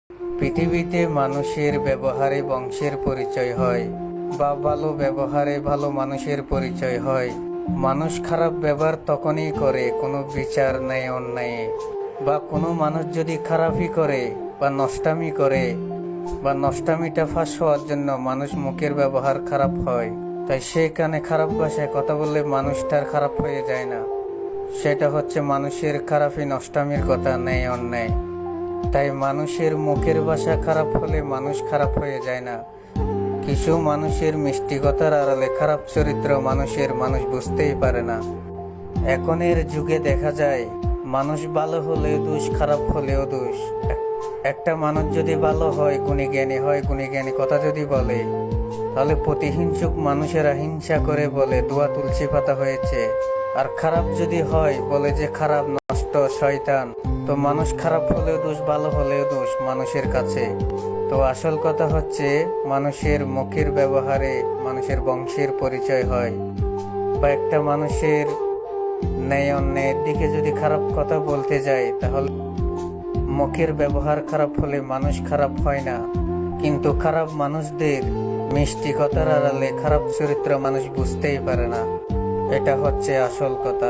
পৃথিবীতে মানুষের ব্যবহারে বংশের পরিচয় হয়, বা ভালো ব্যবহারে ভালো মানুষের পরিচয় হয়। মানুষ খারাপ ব্যবহার তখনই করে কোনো বিচার নেই অন্যায়ে, বা কোনো মানুষ যদি খারাপই করে বা নষ্টামি করে, বা নষ্টামিটা ফাঁস হওয়ার জন্য মানুষ মুখের ব্যবহার খারাপ হয়। তাই সেখানে খারাপ ভাষায় কথা বললে মানুষটার খারাপ হয়ে যায় না। সেটা হচ্ছে মানুষের খারাপই নষ্টামির কথা নেই অন্যায়। তাই মানুষের মুখের ভাষা খারাপ হলে মানুষ খারাপ হয়ে যায় না। কিছু মানুষের মিষ্টি কথার আড়ালে খারাপ চরিত্র মানুষ বুঝতেই পারে না। এখনের যুগে দেখা যায় মানুষ ভালো হলেও দোষ, খারাপ হলেও দোষ। একটা মানুষ যদি ভালো হয়, গুণীজ্ঞানী হয়, গুণীজ্ঞানী কথা যদি বলে, তাহলে প্রতিহিংসুক মানুষেরা হিংসা করে বলে দোয়া তুলসী পাতা হয়েছে। আর খারাপ যদি হয় বলে যে খারাপ, নষ্ট, শয়তান। তো মানুষ খারাপ হলেও দোষ, ভালো হলেও দোষ মানুষের কাছে। তো আসল কথা হচ্ছে মানুষের মুখের ব্যবহারে মানুষের বংশের পরিচয় হয়। বা একটা মানুষের ন্যায় অন্যায়ের দিকে যদি খারাপ কথা বলতে যায়, তাহলে মুখের ব্যবহার খারাপ হলে মানুষ খারাপ হয় না। কিন্তু খারাপ মানুষদের মিষ্টি কথার আড়ালে খারাপ চরিত্র মানুষ বুঝতেই পারে না। এটা হচ্ছে আসল কথা।